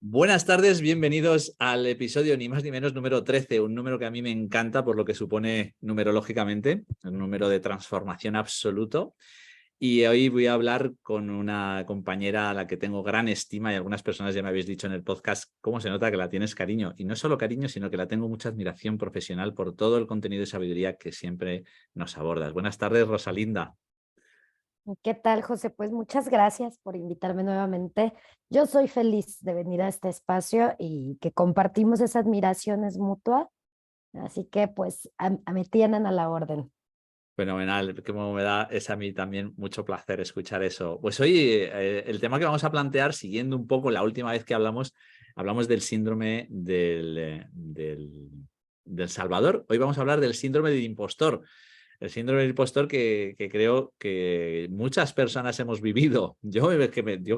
Buenas tardes, bienvenidos al episodio ni más ni menos número 13, un número que a mí me encanta por lo que supone numerológicamente, un número de transformación absoluto. Y hoy voy a hablar con una compañera a la que tengo gran estima y algunas personas ya me habéis dicho en el podcast cómo se nota que la tienes cariño. Y no solo cariño, sino que la tengo mucha admiración profesional por todo el contenido de sabiduría que siempre nos abordas. Buenas tardes, Rosalinda. ¿Qué tal, José? Pues muchas gracias por invitarme nuevamente. Yo soy feliz de venir a este espacio y que compartimos esa admiración es mutua, así que pues me tienen a la orden. Fenomenal, como me da es a mí también mucho placer escuchar eso. Pues hoy el tema que vamos a plantear, siguiendo un poco la última vez que hablamos del síndrome del Salvador. Hoy vamos a hablar del síndrome del impostor. El síndrome del impostor que creo que muchas personas hemos vivido. Yo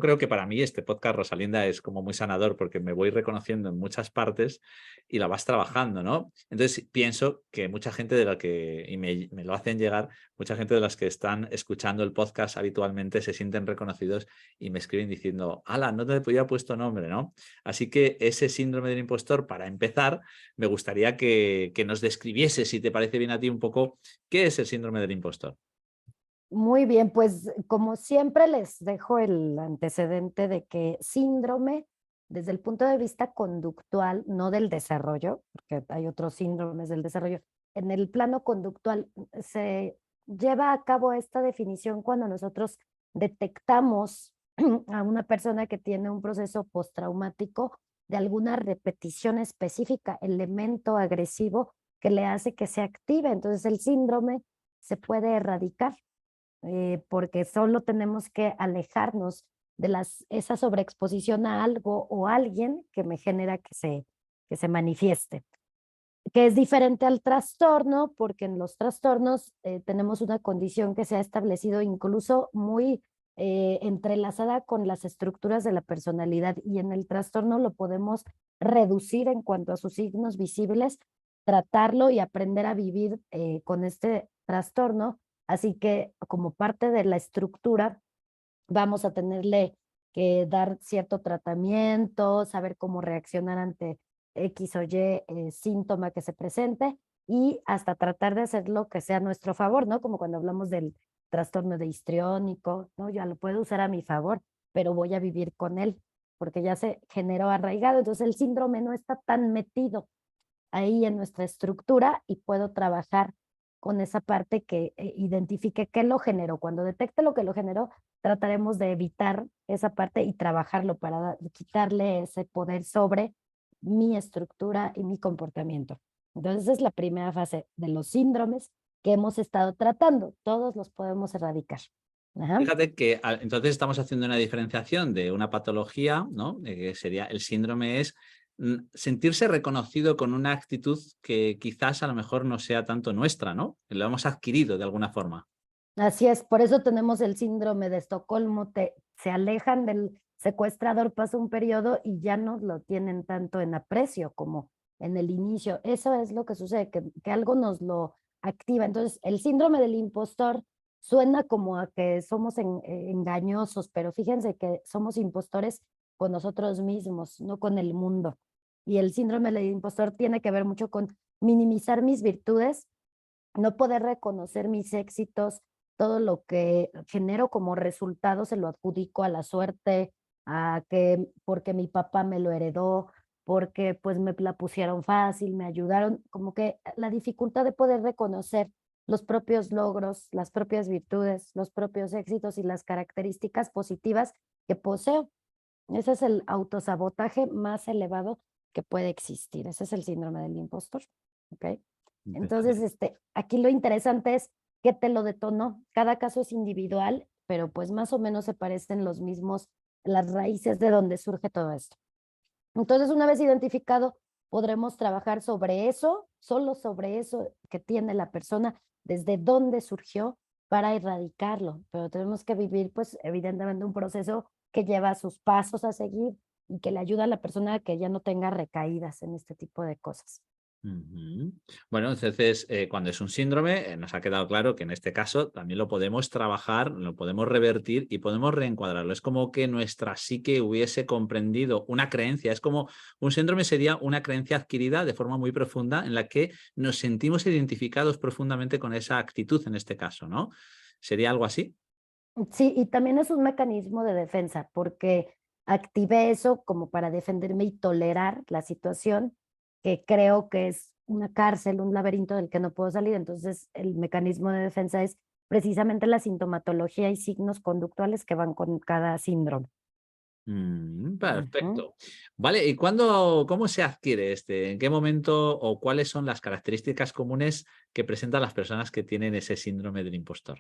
creo que para mí este podcast, Rosalinda, es como muy sanador porque me voy reconociendo en muchas partes y la vas trabajando, ¿no? Entonces pienso que mucha gente de la que, y me lo hacen llegar, mucha gente de las que están escuchando el podcast habitualmente se sienten reconocidos y me escriben diciendo, ala, no te había puesto nombre, ¿no? Así que ese síndrome del impostor, para empezar, me gustaría que nos describiese, si te parece bien a ti, un poco qué es el síndrome del impostor. Muy bien, pues como siempre les dejo el antecedente de que síndrome, desde el punto de vista conductual, no del desarrollo, porque hay otros síndromes del desarrollo, en el plano conductual se lleva a cabo esta definición cuando nosotros detectamos a una persona que tiene un proceso postraumático de alguna repetición específica, elemento agresivo que le hace que se active. Entonces el síndrome se puede erradicar porque solo tenemos que alejarnos de esa sobreexposición a algo o a alguien que me genera que se manifieste, que es diferente al trastorno, porque en los trastornos tenemos una condición que se ha establecido incluso muy entrelazada con las estructuras de la personalidad y en el trastorno lo podemos reducir en cuanto a sus signos visibles, tratarlo y aprender a vivir con este trastorno. Así que como parte de la estructura vamos a tenerle que dar cierto tratamiento, saber cómo reaccionar ante X o Y síntoma que se presente y hasta tratar de hacer lo que sea a nuestro favor, ¿no? Como cuando hablamos del trastorno de histriónico, ¿no? Ya lo puedo usar a mi favor, pero voy a vivir con él porque ya se generó arraigado. Entonces el síndrome no está tan metido ahí en nuestra estructura y puedo trabajar con esa parte que identifique qué lo generó. Cuando detecte lo que lo generó, trataremos de evitar esa parte y trabajarlo para quitarle ese poder sobre mi estructura y mi comportamiento. Entonces, esa es la primera fase de los síndromes que hemos estado tratando. Todos los podemos erradicar. Ajá. Fíjate que entonces estamos haciendo una diferenciación de una patología, ¿no? Que sería el síndrome es sentirse reconocido con una actitud que quizás a lo mejor no sea tanto nuestra, ¿no? Que lo hemos adquirido de alguna forma. Así es, por eso tenemos el síndrome de Estocolmo, se alejan del secuestrador, pasa un periodo y ya no lo tienen tanto en aprecio como en el inicio. Eso es lo que sucede, que algo nos lo activa. Entonces, el síndrome del impostor suena como a que somos engañosos, pero fíjense que somos impostores con nosotros mismos, no con el mundo. Y el síndrome del impostor tiene que ver mucho con minimizar mis virtudes, no poder reconocer mis éxitos, todo lo que genero como resultado se lo adjudico a la suerte, a que porque mi papá me lo heredó, porque pues me la pusieron fácil, me ayudaron, como que la dificultad de poder reconocer los propios logros, las propias virtudes, los propios éxitos y las características positivas que poseo. Ese es el autosabotaje más elevado que puede existir. Ese es el síndrome del impostor. ¿Ok? Entonces, aquí lo interesante es qué te lo detonó. Cada caso es individual, pero pues más o menos se parecen los mismos, las raíces de donde surge todo esto. Entonces, una vez identificado, podremos trabajar sobre eso, solo sobre eso que tiene la persona, desde dónde surgió para erradicarlo. Pero tenemos que vivir, pues, evidentemente un proceso que lleva sus pasos a seguir y que le ayuda a la persona a que ya no tenga recaídas en este tipo de cosas. Ujú. Bueno, entonces, cuando es un síndrome, nos ha quedado claro que en este caso también lo podemos trabajar, lo podemos revertir y podemos reencuadrarlo. Es como que nuestra psique hubiese comprendido una creencia. Es como un síndrome sería una creencia adquirida de forma muy profunda en la que nos sentimos identificados profundamente con esa actitud en este caso, ¿no? ¿Sería algo así? Sí, y también es un mecanismo de defensa, porque activé eso como para defenderme y tolerar la situación, que creo que es una cárcel, un laberinto del que no puedo salir. Entonces, el mecanismo de defensa es precisamente la sintomatología y signos conductuales que van con cada síndrome. Ujú. Perfecto. Vale, ¿y cómo se adquiere este? ¿En qué momento o cuáles son las características comunes que presentan las personas que tienen ese síndrome del impostor?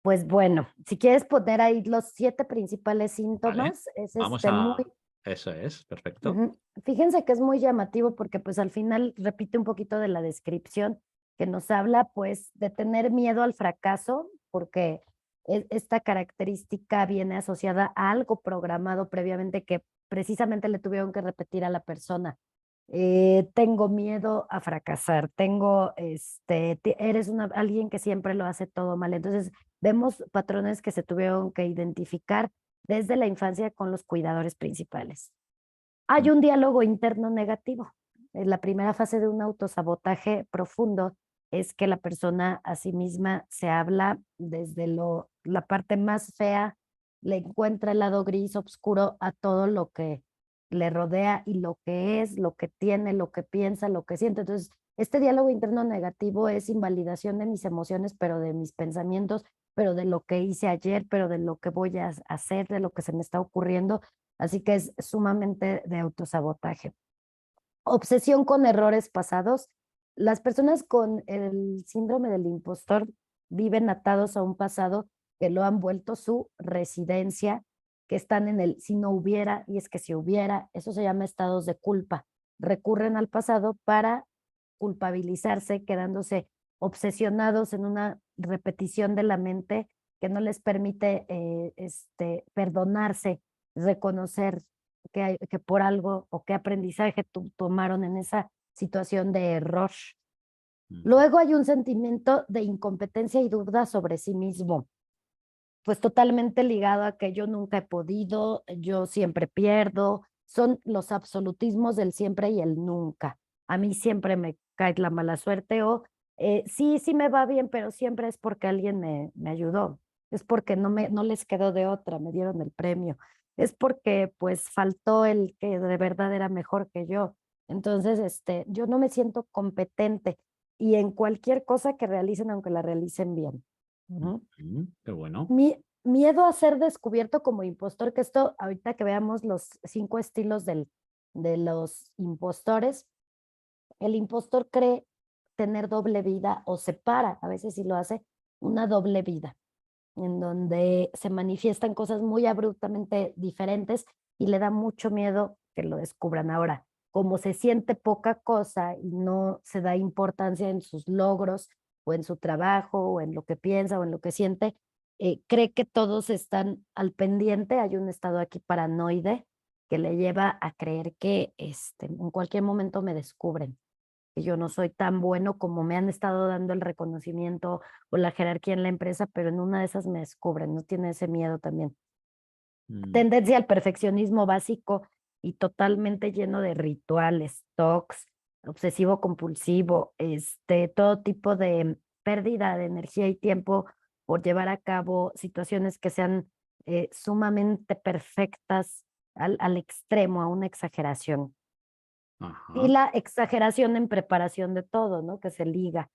Pues bueno, si quieres poner ahí los 7 principales Vale, síntomas, es vamos muy. a eso es, perfecto. Ujú. Fíjense que es muy llamativo porque pues al final repite un poquito de la descripción que nos habla pues de tener miedo al fracaso, porque esta característica viene asociada a algo programado previamente que precisamente le tuvieron que repetir a la persona. Tengo miedo a fracasar, eres alguien que siempre lo hace todo mal. Entonces vemos patrones que se tuvieron que identificar desde la infancia con los cuidadores principales. Mm, Hay un diálogo interno negativo. En la primera fase de un autosabotaje profundo es que la persona a sí misma se habla desde la parte más fea, le encuentra el lado gris, oscuro a todo lo que le rodea y lo que es, lo que tiene, lo que piensa, lo que siente. Entonces, este diálogo interno negativo es invalidación de mis emociones, pero de mis pensamientos, pero de lo que hice ayer, pero de lo que voy a hacer, de lo que se me está ocurriendo. Así que es sumamente de autosabotaje. Obsesión con errores pasados. Las personas con el síndrome del impostor viven atados a un pasado que lo han vuelto su residencia, que están en el si no hubiera, y es que si hubiera, eso se llama estados de culpa. Recurren al pasado para culpabilizarse, quedándose obsesionados en una repetición de la mente que no les permite perdonarse, reconocer que por algo o qué aprendizaje tomaron en esa situación de error. mm. Luego hay un sentimiento de incompetencia y duda sobre sí mismo, pues totalmente ligado a que yo nunca he podido, yo siempre pierdo, son los absolutismos del siempre y el nunca. A mí siempre me cae la mala suerte o sí, sí me va bien, pero siempre es porque alguien me ayudó, es porque no les quedó de otra, me dieron el premio, es porque pues faltó el que de verdad era mejor que yo. Entonces, yo no me siento competente y en cualquier cosa que realicen, aunque la realicen bien. Ujú. Qué bueno. Miedo a ser descubierto como impostor, que esto, ahorita que veamos los 5 estilos de los impostores, el impostor cree tener doble vida o separa, a veces sí lo hace, una doble vida, en donde se manifiestan cosas muy abruptamente diferentes y le da mucho miedo que lo descubran. Ahora, como se siente poca cosa y no se da importancia en sus logros o en su trabajo o en lo que piensa o en lo que siente, cree que todos están al pendiente. Hay un estado aquí paranoide que le lleva a creer que en cualquier momento me descubren, que yo no soy tan bueno como me han estado dando el reconocimiento o la jerarquía en la empresa, pero en una de esas me descubren, no tiene ese miedo también. Mm, Tendencia al perfeccionismo básico y totalmente lleno de rituales, tocs, obsesivo compulsivo, todo tipo de pérdida de energía y tiempo por llevar a cabo situaciones que sean sumamente perfectas al extremo, a una exageración. Y ajá. la exageración en preparación de todo, ¿no? Que se liga.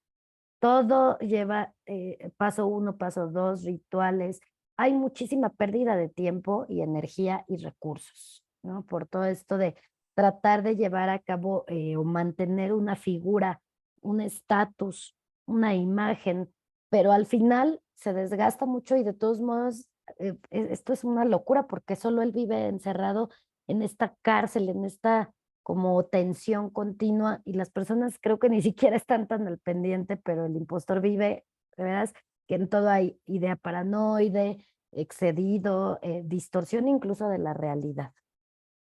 Todo lleva paso uno, paso dos, rituales. Hay muchísima pérdida de tiempo y energía y recursos, ¿no? Por todo esto de tratar de llevar a cabo o mantener una figura, un estatus, una imagen, pero al final se desgasta mucho y de todos modos esto es una locura porque solo él vive encerrado en esta cárcel, en esta como tensión continua y las personas creo que ni siquiera están tan al pendiente, pero el impostor vive, de veras, que en todo hay idea paranoide, excedido, distorsión incluso de la realidad.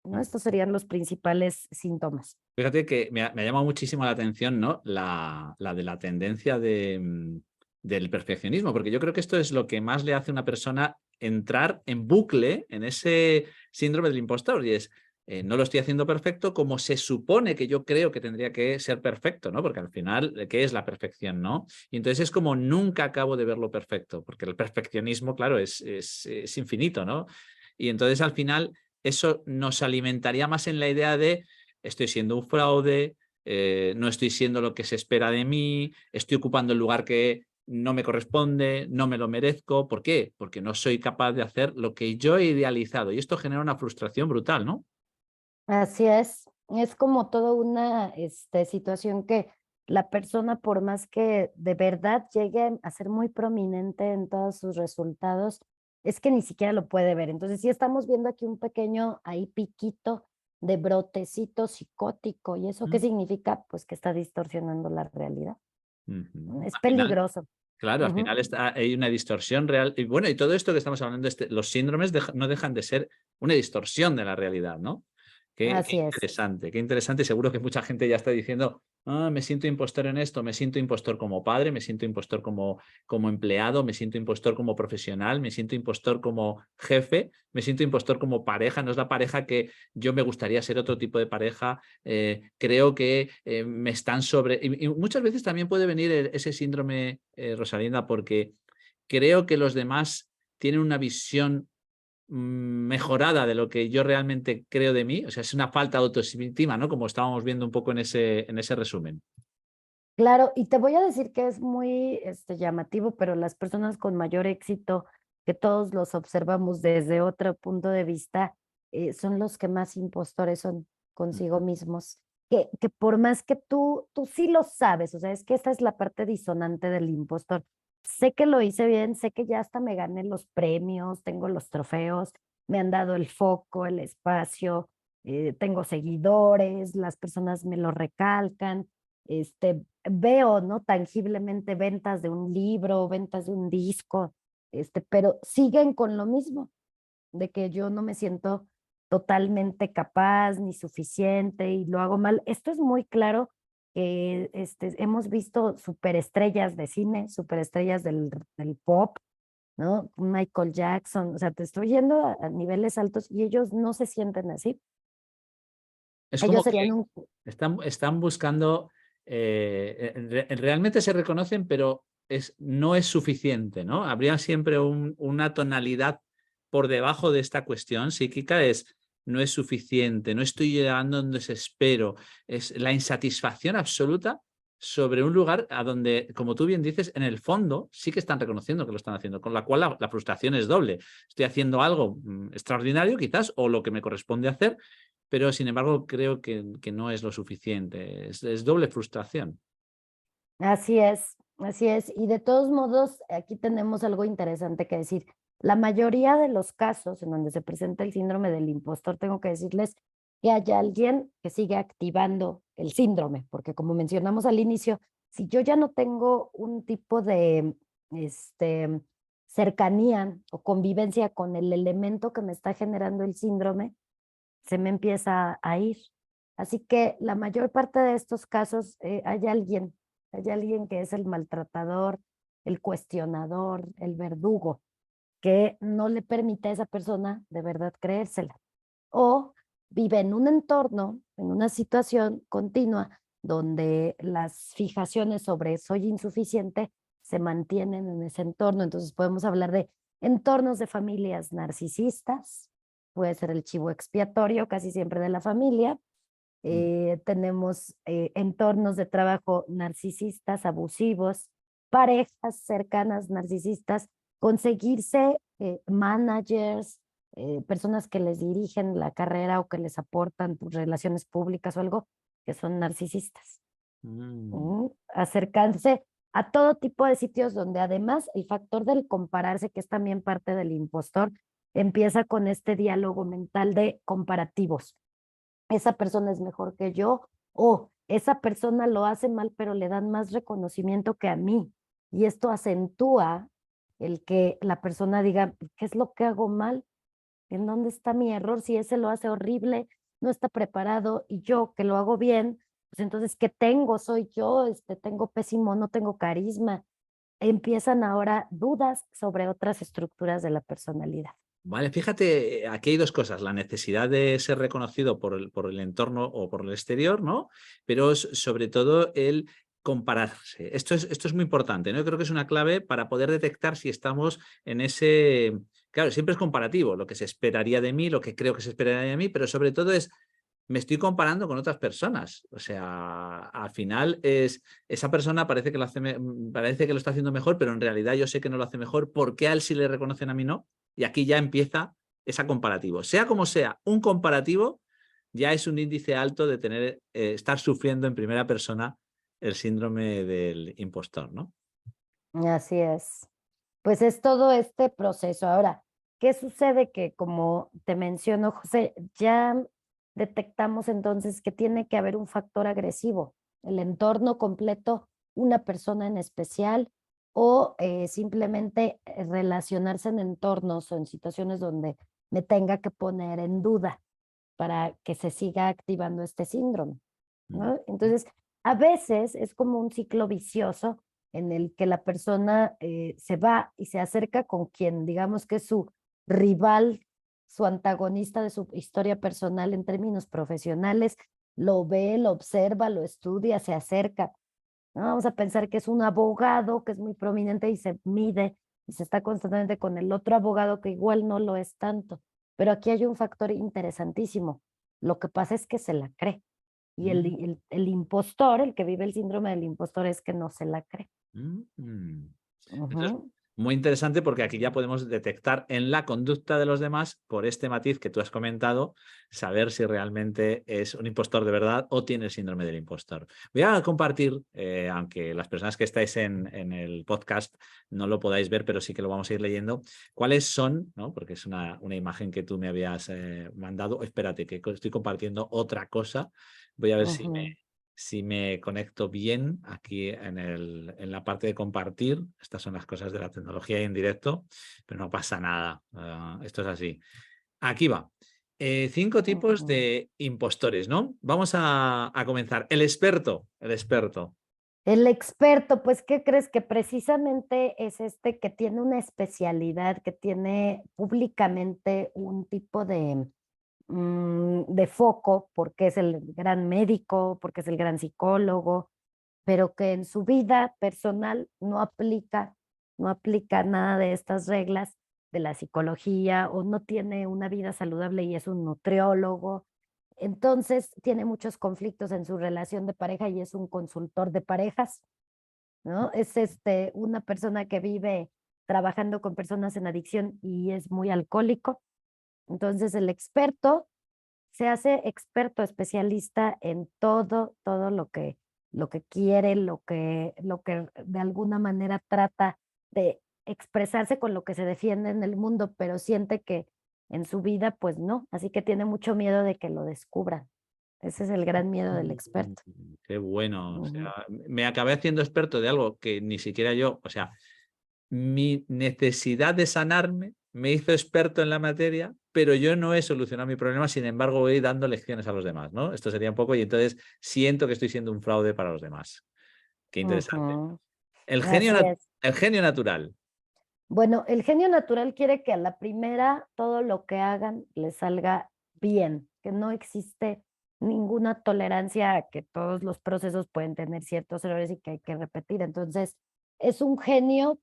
¿no? Estos serían los principales síntomas. Fíjate que me ha llamado muchísimo la atención, ¿no? La de la tendencia del perfeccionismo, porque yo creo que esto es lo que más le hace a una persona entrar en bucle en ese síndrome del impostor, y es, no lo estoy haciendo perfecto como se supone que yo creo que tendría que ser perfecto, ¿no? Porque al final, ¿qué es la perfección, no? Y entonces es como nunca acabo de verlo perfecto, porque el perfeccionismo, claro, es infinito, ¿no? Y entonces al final eso nos alimentaría más en la idea de estoy siendo un fraude, no estoy siendo lo que se espera de mí, estoy ocupando el lugar que no me corresponde, no me lo merezco. ¿Por qué? Porque no soy capaz de hacer lo que yo he idealizado. Y esto genera una frustración brutal, ¿no? Así es como toda una situación que la persona, por más que de verdad llegue a ser muy prominente en todos sus resultados, es que ni siquiera lo puede ver. Entonces, sí estamos viendo aquí un pequeño ahí piquito de brotecito psicótico. ¿Y eso qué Mm. significa? Pues que está distorsionando la realidad. Ujú. Es Al final, peligroso. claro, al Ujú. final hay una distorsión real. Y bueno, y todo esto que estamos hablando, los síndromes no dejan de ser una distorsión de la realidad, ¿no? Qué Así es. interesante, qué interesante. Seguro que mucha gente ya está diciendo, ah, me siento impostor en esto, me siento impostor como padre, me siento impostor como empleado, me siento impostor como profesional, me siento impostor como jefe, me siento impostor como pareja. No es la pareja que yo me gustaría ser, otro tipo de pareja. Creo que me están sobre... Y muchas veces también puede venir ese síndrome, Rosalinda, porque creo que los demás tienen una visión mejorada de lo que yo realmente creo de mí. O sea, es una falta de autoestima, ¿no? Como estábamos viendo un poco en ese resumen. Claro, y te voy a decir que es muy llamativo, pero las personas con mayor éxito, que todos los observamos desde otro punto de vista, son los que más impostores son consigo mismos. Que por más que tú sí lo sabes, o sea, es que esta es la parte disonante del impostor. Sé que lo hice bien, sé que ya hasta me gané los premios, tengo los trofeos, me han dado el foco, el espacio, tengo seguidores, las personas me lo recalcan, veo, ¿no? Tangiblemente ventas de un libro, ventas de un disco, pero siguen con lo mismo, de que yo no me siento totalmente capaz ni suficiente y lo hago mal. Esto es muy claro que hemos visto superestrellas de cine, superestrellas del pop, ¿no? Michael Jackson, o sea, te estoy yendo a niveles altos y ellos no se sienten así. Es Ellos como que serían un, están buscando, realmente se reconocen, pero no es suficiente, ¿no? Habría siempre una tonalidad por debajo de esta cuestión psíquica, no es suficiente, no estoy llegando donde se espero, es la insatisfacción absoluta sobre un lugar a donde, como tú bien dices, en el fondo sí que están reconociendo que lo están haciendo, con la cual la frustración es doble. Estoy haciendo algo extraordinario quizás, o lo que me corresponde hacer, pero sin embargo creo que no es lo suficiente, es doble frustración. así es, así es. Y de todos modos, aquí tenemos algo interesante que decir. La mayoría de los casos en donde se presenta el síndrome del impostor, tengo que decirles que hay alguien que sigue activando el síndrome, porque como mencionamos al inicio, si yo ya no tengo un tipo de este, cercanía o convivencia con el elemento que me está generando el síndrome, se me empieza a ir. Así que la mayor parte de estos casos hay alguien que es el maltratador, el cuestionador, el verdugo, que no le permite a esa persona de verdad creérsela. O vive en un entorno, en una situación continua donde las fijaciones sobre soy insuficiente se mantienen en ese entorno. Entonces podemos hablar de entornos de familias narcisistas, puede ser el chivo expiatorio casi siempre de la familia. Mm. Tenemos entornos de trabajo narcisistas, abusivos, parejas cercanas narcisistas, conseguirse managers, personas que les dirigen la carrera o que les aportan pues, relaciones públicas o algo, que son narcisistas. Mm. Acercarse a todo tipo de sitios donde además el factor del compararse, que es también parte del impostor, empieza con este diálogo mental de comparativos. Esa persona es mejor que yo o esa persona lo hace mal, pero le dan más reconocimiento que a mí. Y esto acentúa el que la persona diga, ¿qué es lo que hago mal? ¿En dónde está mi error? Si ese lo hace horrible, no está preparado y yo que lo hago bien, pues entonces, ¿qué tengo? Soy yo, tengo pésimo, no tengo carisma. Empiezan ahora dudas sobre otras estructuras de la personalidad. Vale, fíjate, aquí hay dos cosas, la necesidad de ser reconocido por el entorno o por el exterior, ¿no? Pero sobre todo el compararse. Esto es muy importante, ¿no? Yo creo que es una clave para poder detectar si estamos en ese... Claro, siempre es comparativo, lo que se esperaría de mí, lo que creo que se esperaría de mí, pero sobre todo es me estoy comparando con otras personas. O sea, al final es esa persona parece que parece que lo está haciendo mejor, pero en realidad yo sé que no lo hace mejor. ¿Por qué a él sí le reconocen, a mí no? Y aquí ya empieza ese comparativo. Sea como sea, un comparativo ya es un índice alto de tener, estar sufriendo en primera persona el síndrome del impostor, ¿no? Así es. Pues es todo este proceso. Ahora, ¿qué sucede? Que como te menciono, José, ya detectamos entonces que tiene que haber un factor agresivo, el entorno completo, una persona en especial, o simplemente relacionarse en entornos o en situaciones donde me tenga que poner en duda para que se siga activando este síndrome, Mm. ¿no? Entonces, a veces es como un ciclo vicioso en el que la persona se va y se acerca con quien, digamos que es su rival, su antagonista de su historia personal en términos profesionales, lo ve, lo observa, lo estudia, se acerca, ¿no? Vamos a pensar que es un abogado que es muy prominente y se mide y se está constantemente con el otro abogado que igual no lo es tanto. Pero aquí hay un factor interesantísimo. Lo que pasa es que se la cree. Y Mm. el impostor, el que vive el síndrome del impostor, es que no se la cree. Mm. Esto es Ujú, muy interesante porque aquí ya podemos detectar en la conducta de los demás, por este matiz que tú has comentado, saber si realmente es un impostor de verdad o tiene el síndrome del impostor. Voy a compartir, aunque las personas que estáis en el podcast no lo podáis ver, pero sí que lo vamos a ir leyendo, cuáles son, ¿no? Porque es una imagen que tú me habías mandado. Espérate, que estoy compartiendo otra cosa. Voy a ver ujú. si me conecto bien aquí en la parte de compartir. Estas son las cosas de la tecnología y en directo, pero no pasa nada. Esto es así. Aquí va. 5 tipos Ujú. de impostores, ¿no? Vamos a comenzar. El experto, el experto. El experto, pues, ¿qué crees? Que precisamente es este que tiene una especialidad, que tiene públicamente un tipo de foco, porque es el gran médico, porque es el gran psicólogo, pero que en su vida personal no aplica nada de estas reglas de la psicología o no tiene una vida saludable y es un nutriólogo. Entonces tiene muchos conflictos en su relación de pareja y es un consultor de parejas, ¿no? Es una persona que vive trabajando con personas en adicción y es muy alcohólico. Entonces el experto se hace experto, especialista en todo lo que quiere, lo que de alguna manera trata de expresarse con lo que se defiende en el mundo, pero siente que en su vida, pues no, así que tiene mucho miedo de que lo descubran. Ese es el gran miedo del experto. Qué bueno. O Ujú. sea, me acabé haciendo experto de algo que ni siquiera yo, o sea, mi necesidad de sanarme me hizo experto en la materia, pero yo no he solucionado mi problema, sin embargo, voy dando lecciones a los demás, ¿no? Esto sería un poco, y entonces siento que estoy siendo un fraude para los demás. Qué interesante. Ujú. El genio, Así es. el genio natural. Bueno, el genio natural quiere que a la primera todo lo que hagan le salga bien, que no existe ninguna tolerancia a que todos los procesos pueden tener ciertos errores y que hay que repetir. Entonces, es un genio,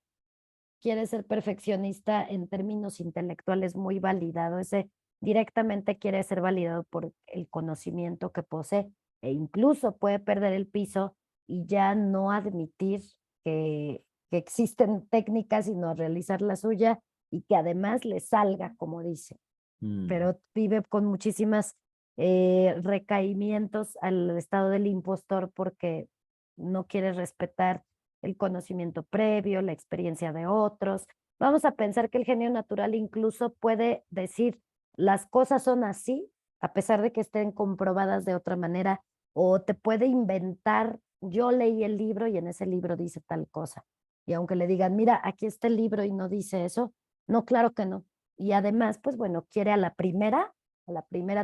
quiere ser perfeccionista en términos intelectuales muy validado. Ese directamente quiere ser validado por el conocimiento que posee e incluso puede perder el piso y ya no admitir que existen técnicas, sino realizar la suya y que además le salga, como dice. Mm. Pero vive con muchísimas recaimientos al estado del impostor porque no quiere respetar el conocimiento previo, la experiencia de otros. Vamos a pensar que el genio natural incluso puede decir las cosas son así, a pesar de que estén comprobadas de otra manera, o te puede inventar, yo leí el libro y en ese libro dice tal cosa. Y aunque le digan, mira, aquí está el libro y no dice eso, no, claro que no. y además, pues bueno, quiere a la primera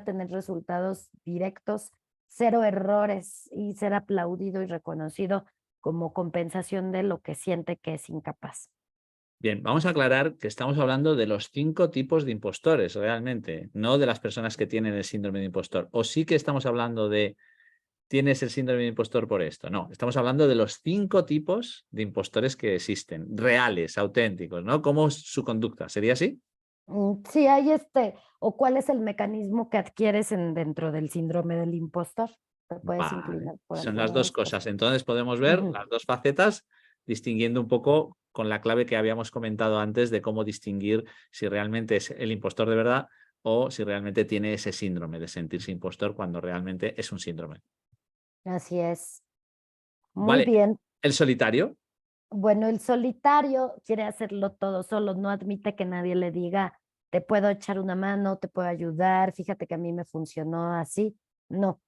tener resultados directos, cero errores y ser aplaudido y reconocido como compensación de lo que siente que es incapaz. Bien, vamos a aclarar que estamos hablando de los 5 tipos de impostores realmente, no de las personas que tienen el síndrome de impostor. O sí que estamos hablando de tienes el síndrome de impostor por esto. No, estamos hablando de los 5 tipos de impostores que existen, reales, auténticos, ¿no? ¿Cómo es su conducta? ¿Sería así? Sí, hay o cuál es el mecanismo que adquieres dentro del síndrome del impostor. Te puedes Vale, inclinar por son alguna las de dos estas. cosas. Entonces podemos ver Ujú. las dos facetas, distinguiendo un poco con la clave que habíamos comentado antes de cómo distinguir si realmente es el impostor de verdad o si realmente tiene ese síndrome de sentirse impostor cuando realmente es un síndrome. Así es. Muy Vale, bien. el solitario. Bueno, el solitario quiere hacerlo todo solo, no admite que nadie le diga, te puedo echar una mano, te puedo ayudar, fíjate que a mí me funcionó así. No,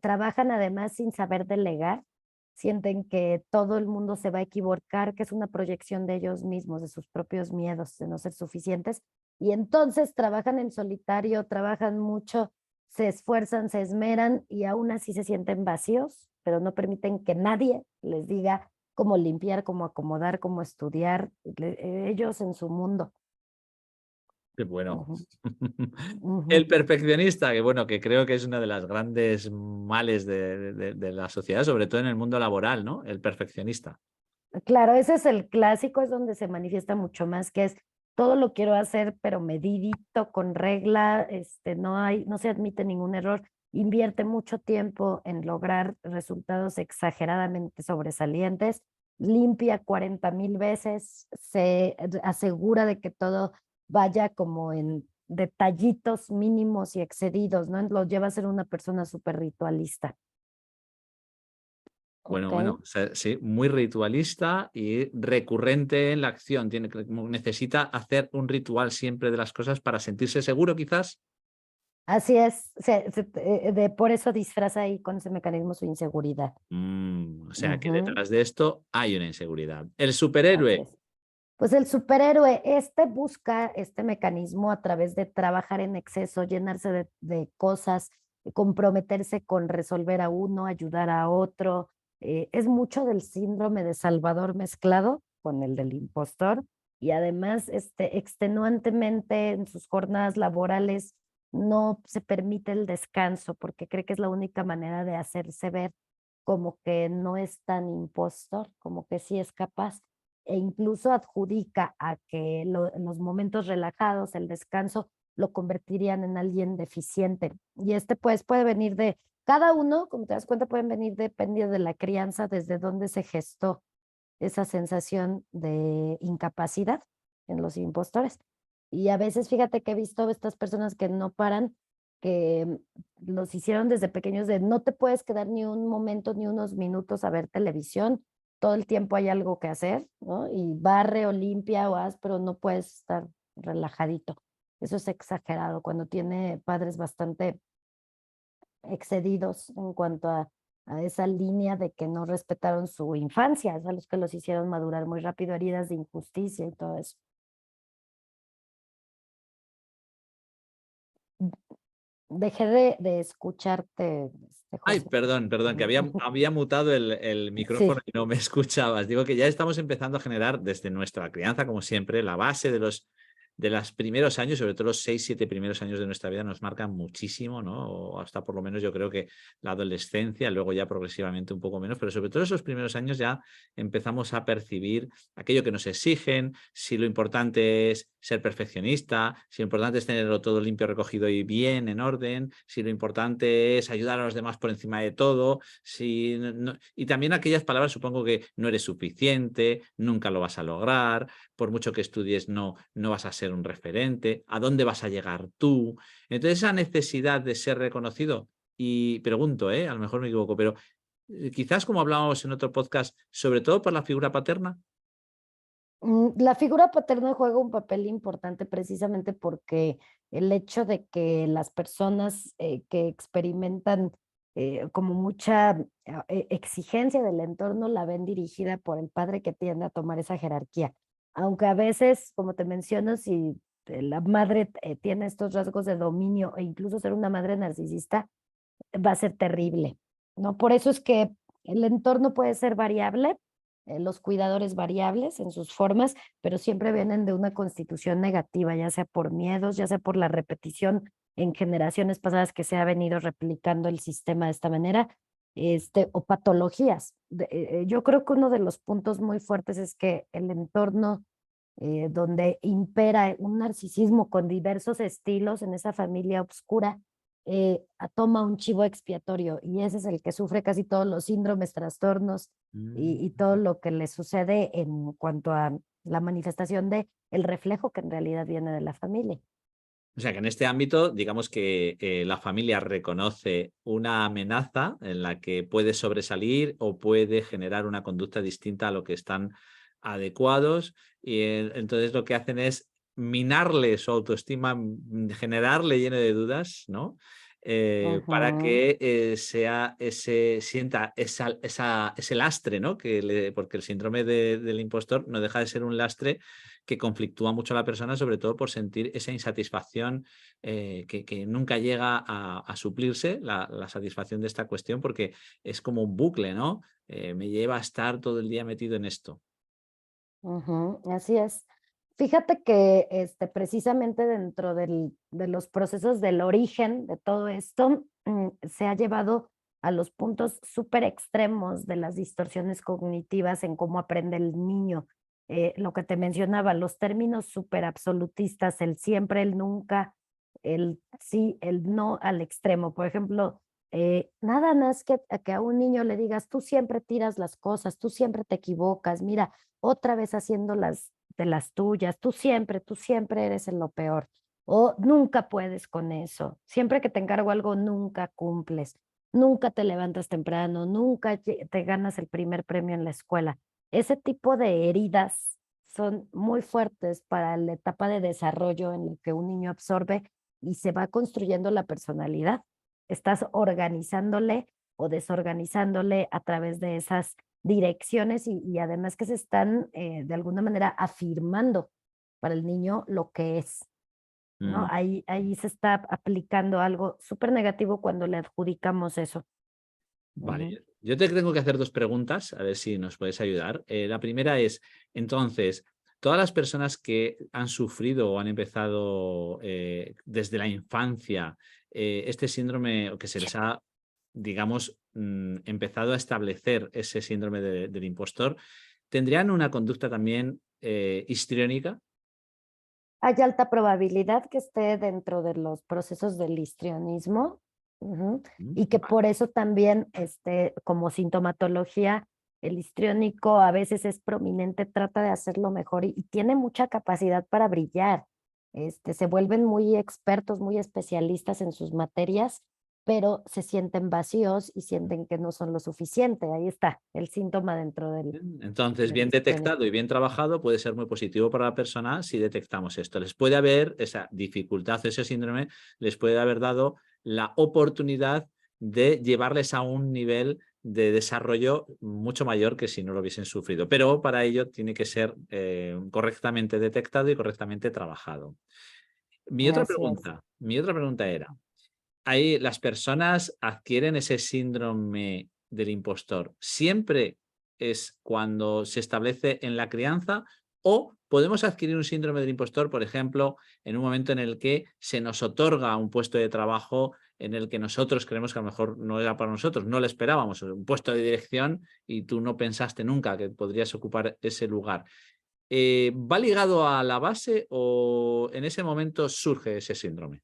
trabajan además sin saber delegar, sienten que todo el mundo se va a equivocar, que es una proyección de ellos mismos, de sus propios miedos, de no ser suficientes, y entonces trabajan en solitario, trabajan mucho, se esfuerzan, se esmeran y aún así se sienten vacíos, pero no permiten que nadie les diga cómo limpiar, cómo acomodar, cómo estudiar, ellos en su mundo. Qué bueno. Ujú, ujú. El perfeccionista, que bueno, que creo que es una de las grandes males de la sociedad, sobre todo en el mundo laboral, ¿no? El perfeccionista. Claro, ese es el clásico, es donde se manifiesta mucho más, que es todo lo quiero hacer, pero medidito, con regla, no se admite ningún error. Invierte mucho tiempo en lograr resultados exageradamente sobresalientes, limpia 40,000 veces, se asegura de que todo vaya como en detallitos mínimos y excedidos, ¿no? Lo lleva a ser una persona súper ritualista. Bueno, ¿Ok? bueno, o sea, sí, muy ritualista y recurrente en la acción. Necesita hacer un ritual siempre de las cosas para sentirse seguro, quizás. Así es, por eso disfraza ahí con ese mecanismo su inseguridad. O sea que Ujú, detrás de esto hay una inseguridad. El así superhéroe. es. Pues el superhéroe, busca este mecanismo a través de trabajar en exceso, llenarse de cosas, comprometerse con resolver a uno, ayudar a otro. Es mucho del síndrome de Salvador mezclado con el del impostor y además extenuantemente en sus jornadas laborales no se permite el descanso porque cree que es la única manera de hacerse ver como que no es tan impostor, como que sí es capaz e incluso adjudica a que en los momentos relajados, el descanso, lo convertirían en alguien deficiente. Y pues puede venir de, cada uno, como te das cuenta, pueden venir dependiendo de la crianza, desde dónde se gestó esa sensación de incapacidad en los impostores. Y a veces, fíjate que he visto estas personas que no paran, que los hicieron desde pequeños de no te puedes quedar ni un momento, ni unos minutos a ver televisión, todo el tiempo hay algo que hacer, ¿no? Y barre o limpia o haz, pero no puedes estar relajadito. Eso es exagerado cuando tiene padres bastante excedidos en cuanto a esa línea de que no respetaron su infancia, es a los que los hicieron madurar muy rápido, heridas de injusticia y todo eso. Dejé de escucharte, Ay, José. perdón, perdón, que había mutado el micrófono Sí. y no me escuchabas. Digo que ya estamos empezando a generar desde nuestra crianza, como siempre, la base de los primeros años, sobre todo los 6, 7 primeros años de nuestra vida, nos marcan muchísimo, ¿no? O hasta por lo menos yo creo que la adolescencia, luego ya progresivamente un poco menos, pero sobre todo esos primeros años ya empezamos a percibir aquello que nos exigen, si lo importante es ser perfeccionista, si lo importante es tenerlo todo limpio, recogido y bien, en orden, si lo importante es ayudar a los demás por encima de todo, y también aquellas palabras, supongo que no eres suficiente, nunca lo vas a lograr, por mucho que estudies no vas a ser un referente, ¿a dónde vas a llegar tú? Entonces esa necesidad de ser reconocido, y pregunto, a lo mejor me equivoco, pero quizás como hablábamos en otro podcast, sobre todo por la figura paterna. La figura paterna juega un papel importante precisamente porque el hecho de que las personas que experimentan como mucha exigencia del entorno la ven dirigida por el padre que tiende a tomar esa jerarquía. Aunque a veces, como te menciono, si la madre tiene estos rasgos de dominio e incluso ser una madre narcisista, va a ser terrible, ¿no? Por eso es que el entorno puede ser variable, los cuidadores variables en sus formas, pero siempre vienen de una constitución negativa, ya sea por miedos, ya sea por la repetición en generaciones pasadas que se ha venido replicando el sistema de esta manera, o patologías. Yo creo que uno de los puntos muy fuertes es que el entorno donde impera un narcisismo con diversos estilos en esa familia oscura, toma un chivo expiatorio y ese es el que sufre casi todos los síndromes, trastornos y todo lo que le sucede en cuanto a la manifestación de el reflejo que en realidad viene de la familia. O sea que en este ámbito, digamos que la familia reconoce una amenaza en la que puede sobresalir o puede generar una conducta distinta a lo que están adecuados y entonces lo que hacen es minarle su autoestima, generarle lleno de dudas, ¿no? Para Ujú, que sienta ese lastre, ¿no? Porque el síndrome del impostor no deja de ser un lastre que conflictúa mucho a la persona, sobre todo por sentir esa insatisfacción que nunca llega a suplirse, la satisfacción de esta cuestión, porque es como un bucle, ¿no? Me lleva a estar todo el día metido en esto. ujú, así es. Fíjate que precisamente dentro de los procesos del origen de todo esto, se ha llevado a los puntos súper extremos de las distorsiones cognitivas en cómo aprende el niño. Lo que te mencionaba, los términos súper absolutistas, el siempre, el nunca, el sí, el no al extremo. Por ejemplo, nada más que a un niño le digas, tú siempre tiras las cosas, tú siempre te equivocas, mira, otra vez haciendo de las tuyas, tú siempre eres en lo peor, o nunca puedes con eso, siempre que te encargo algo, nunca cumples, nunca te levantas temprano, nunca te ganas el primer premio en la escuela. Ese tipo de heridas son muy fuertes para la etapa de desarrollo en la que un niño absorbe y se va construyendo la personalidad. Estás organizándole o desorganizándole a través de esas direcciones y además que se están de alguna manera afirmando para el niño lo que es, ¿no? Mm, Ahí se está aplicando algo súper negativo cuando le adjudicamos eso. vale, Ujú. yo te tengo que hacer dos preguntas, a ver si nos puedes ayudar. La primera es, entonces, todas las personas que han sufrido o han empezado desde la infancia este síndrome o que se les ha, digamos, empezado a establecer ese síndrome del impostor, ¿tendrían una conducta también histriónica? Hay alta probabilidad que esté dentro de los procesos del histrionismo, ujú, y que Vale. por eso también, como sintomatología, el histriónico a veces es prominente, trata de hacerlo mejor y tiene mucha capacidad para brillar. Se vuelven muy expertos, muy especialistas en sus materias, pero se sienten vacíos y sienten que no son lo suficiente. Ahí está el síntoma dentro Entonces, del bien histriónico. detectado y bien trabajado puede ser muy positivo para la persona si detectamos esto. Les puede haber esa dificultad, ese síndrome, les puede haber dado la oportunidad de llevarles a un nivel de desarrollo mucho mayor que si no lo hubiesen sufrido. Pero para ello tiene que ser correctamente detectado y correctamente trabajado. Así es. Mi otra pregunta era, ahí las personas adquieren ese síndrome del impostor. ¿Siempre es cuando se establece en la crianza o podemos adquirir un síndrome del impostor, por ejemplo, en un momento en el que se nos otorga un puesto de trabajo en el que nosotros creemos que a lo mejor no era para nosotros, no lo esperábamos, un puesto de dirección y tú no pensaste nunca que podrías ocupar ese lugar? ¿Va ligado a la base o en ese momento surge ese síndrome?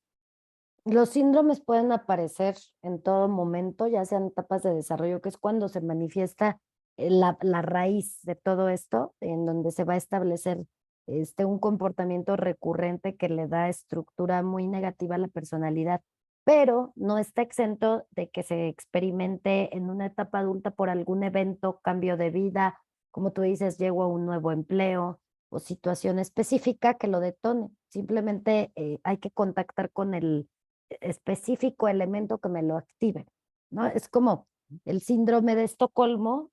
Los síndromes pueden aparecer en todo momento, ya sean etapas de desarrollo, que es cuando se manifiesta la raíz de todo esto, en donde se va a establecer un comportamiento recurrente que le da estructura muy negativa a la personalidad, pero no está exento de que se experimente en una etapa adulta por algún evento, cambio de vida, como tú dices, llego a un nuevo empleo o situación específica que lo detone. Simplemente hay que contactar con el específico elemento que me lo active, ¿no? Es como el síndrome de Estocolmo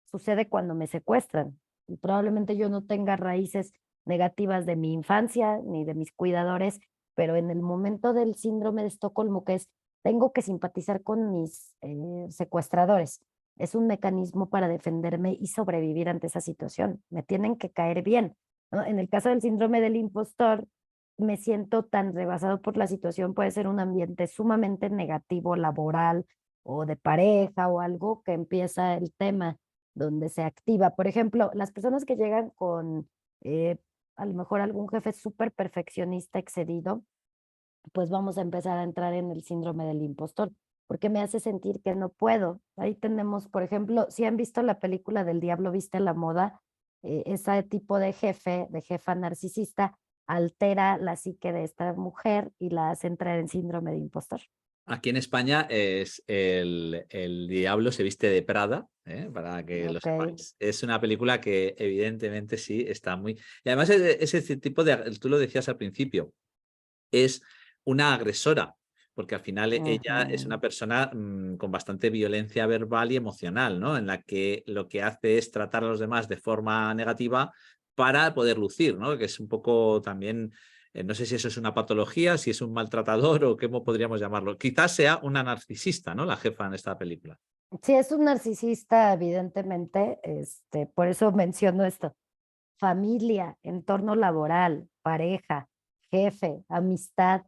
sucede cuando me secuestran y probablemente yo no tenga raíces negativas de mi infancia ni de mis cuidadores, pero en el momento del síndrome de Estocolmo, que es, tengo que simpatizar con mis secuestradores. Es un mecanismo para defenderme y sobrevivir ante esa situación. Me tienen que caer bien, ¿no? En el caso del síndrome del impostor, me siento tan rebasado por la situación, puede ser un ambiente sumamente negativo, laboral o de pareja o algo que empieza el tema donde se activa. Por ejemplo, las personas que llegan con eh, a lo mejor algún jefe súper perfeccionista excedido, pues vamos a empezar a entrar en el síndrome del impostor, porque me hace sentir que no puedo. Ahí tenemos, por ejemplo, si han visto la película del Diablo viste a la moda, ese tipo de jefe, de jefa narcisista, altera la psique de esta mujer y la hace entrar en síndrome de impostor. Aquí en España es el Diablo se viste de Prada, para que lo Ok. sepáis. Es una película que evidentemente sí está muy... Y además ese tipo de... Tú lo decías al principio, es una agresora, porque al final ella es una Ujú. persona con bastante violencia verbal y emocional, ¿no? En la que lo que hace es tratar a los demás de forma negativa para poder lucir, ¿no? Que es un poco también, no sé si eso es una patología, si es un maltratador o cómo podríamos llamarlo. Quizás sea una narcisista, ¿no? La jefa en esta película. Sí, es un narcisista, evidentemente, por eso menciono esto. Familia, entorno laboral, pareja, jefe, amistad,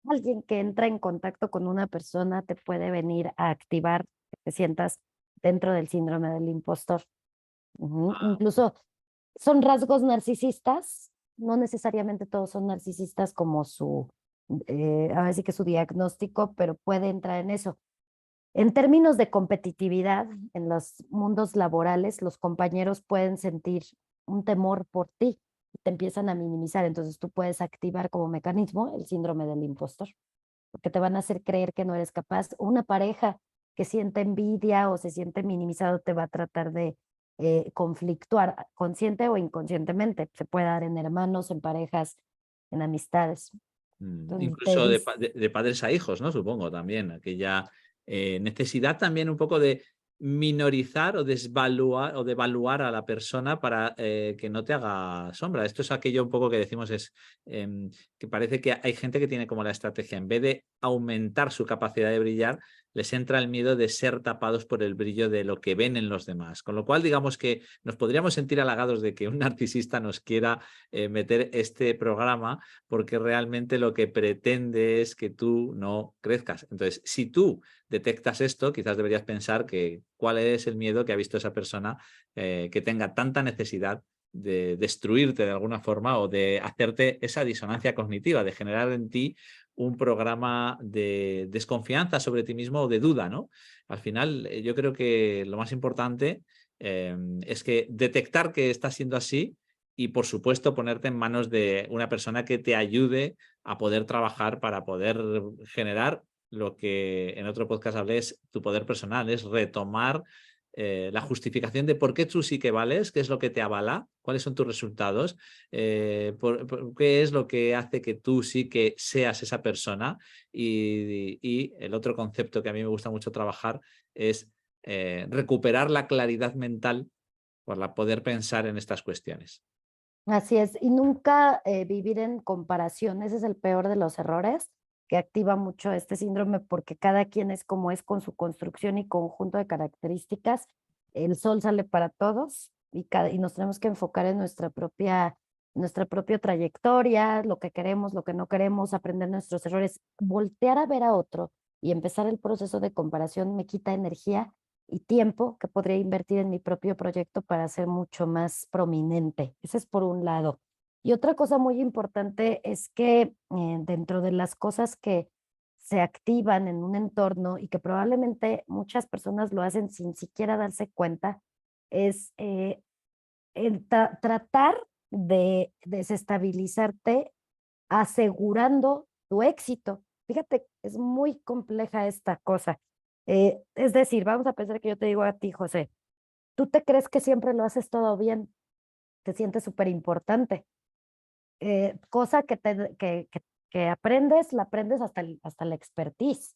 alguien que entra en contacto con una persona te puede venir a activar que te sientas dentro del síndrome del impostor. Ujú. Incluso son rasgos narcisistas, no necesariamente todos son narcisistas como ahora sí que su diagnóstico, pero puede entrar en eso. En términos de competitividad en los mundos laborales, los compañeros pueden sentir un temor por ti y te empiezan a minimizar. Entonces tú puedes activar como mecanismo el síndrome del impostor, porque te van a hacer creer que no eres capaz. Una pareja que siente envidia o se siente minimizado te va a tratar de conflictuar, consciente o inconscientemente. Se puede dar en hermanos, en parejas, en amistades. Entonces te Incluso de, dice, de padres a hijos, ¿no? Supongo también, aquella necesidad también un poco de minorizar o desvaluar o devaluar a la persona para que no te haga sombra. Esto es aquello un poco que decimos es que parece que hay gente que tiene como la estrategia, en vez de aumentar su capacidad de brillar, les entra el miedo de ser tapados por el brillo de lo que ven en los demás. Con lo cual, digamos que nos podríamos sentir halagados de que un narcisista nos quiera meter este programa porque realmente lo que pretende es que tú no crezcas. Entonces, si tú detectas esto, quizás deberías pensar que cuál es el miedo que ha visto esa persona que tenga tanta necesidad de destruirte de alguna forma o de hacerte esa disonancia cognitiva, de generar en ti un programa de desconfianza sobre ti mismo o de duda, ¿no? Al final, yo creo que lo más importante es que detectar que está siendo así y, por supuesto, ponerte en manos de una persona que te ayude a poder trabajar para poder generar lo que en otro podcast hablé es tu poder personal, es retomar la justificación de por qué tú sí que vales, qué es lo que te avala, cuáles son tus resultados, qué es lo que hace que tú sí que seas esa persona. Y el otro concepto que a mí me gusta mucho trabajar es recuperar la claridad mental para poder pensar en estas cuestiones. así es, y nunca vivir en comparación, ese es el peor de los errores que activa mucho este síndrome porque cada quien es como es con su construcción y conjunto de características. El sol sale para todos y nos tenemos que enfocar en nuestra propia trayectoria, lo que queremos, lo que no queremos, aprender nuestros errores, voltear a ver a otro y empezar el proceso de comparación me quita energía y tiempo que podría invertir en mi propio proyecto para ser mucho más prominente. Ese es por un lado. Y otra cosa muy importante es que dentro de las cosas que se activan en un entorno y que probablemente muchas personas lo hacen sin siquiera darse cuenta, es tratar de desestabilizarte asegurando tu éxito. Fíjate, es muy compleja esta cosa. Es decir, vamos a pensar que yo te digo a ti, José, tú te crees que siempre lo haces todo bien, te sientes súper importante. Cosa que aprendes, la aprendes hasta la expertise.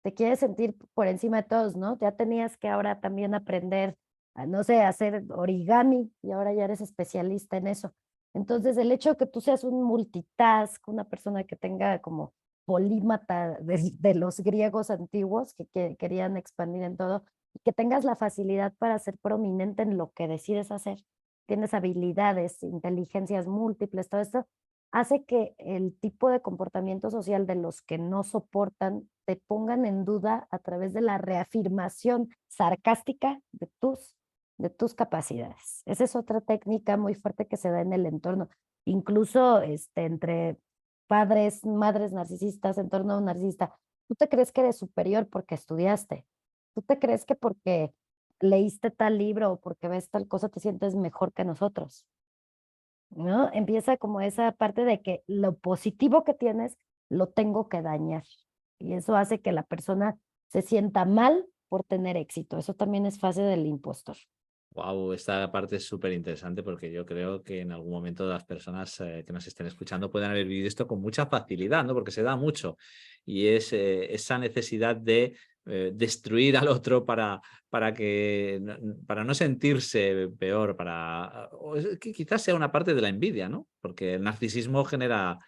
Te quieres sentir por encima de todos, ¿no? Ya tenías que ahora también aprender, a, no sé, hacer origami y ahora ya eres especialista en eso. Entonces, el hecho de que tú seas un multitask, una persona que tenga como polímata de los griegos antiguos que querían expandir en todo, y que tengas la facilidad para ser prominente en lo que decides hacer, tienes habilidades, inteligencias múltiples, todo esto, hace que el tipo de comportamiento social de los que no soportan te pongan en duda a través de la reafirmación sarcástica de tus capacidades. Esa es otra técnica muy fuerte que se da en el entorno, incluso entre padres, madres narcisistas, entorno narcisista. Tú te crees que eres superior porque estudiaste. Tú te crees que porque leíste tal libro o porque ves tal cosa te sientes mejor que nosotros, ¿no? Empieza como esa parte de que lo positivo que tienes lo tengo que dañar. Y eso hace que la persona se sienta mal por tener éxito. Eso también es fase del impostor. Wow, esta parte es súper interesante porque yo creo que en algún momento las personas que nos estén escuchando pueden haber vivido esto con mucha facilidad, ¿no? Porque se da mucho. Y es esa necesidad de destruir al otro para no sentirse peor, o es que quizás sea una parte de la envidia, ¿no? Porque el narcisismo genera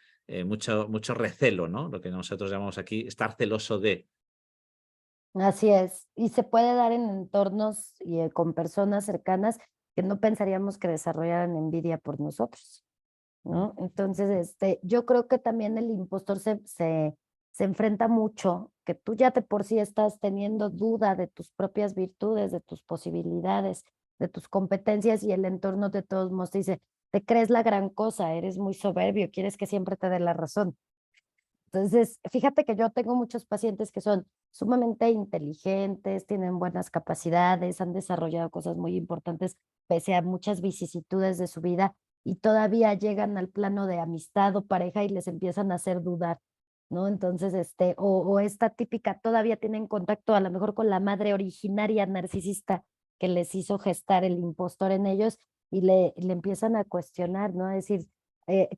mucho recelo, ¿no? Lo que nosotros llamamos aquí estar celoso de. Así es. Y se puede dar en entornos y con personas cercanas que no pensaríamos que desarrollaran envidia por nosotros, Mm. ¿no? Entonces, yo creo que también el impostor se enfrenta mucho, que tú ya de por sí estás teniendo duda de tus propias virtudes, de tus posibilidades, de tus competencias y el entorno de todos modos te dice, te crees la gran cosa, eres muy soberbio, quieres que siempre te dé la razón. Entonces, fíjate que yo tengo muchos pacientes que son sumamente inteligentes, tienen buenas capacidades, han desarrollado cosas muy importantes pese a muchas vicisitudes de su vida y todavía llegan al plano de amistad o pareja y les empiezan a hacer dudar, ¿no? Entonces, o esta típica, todavía tienen contacto a lo mejor con la madre originaria narcisista que les hizo gestar el impostor en ellos y le empiezan a cuestionar, ¿no? A decir,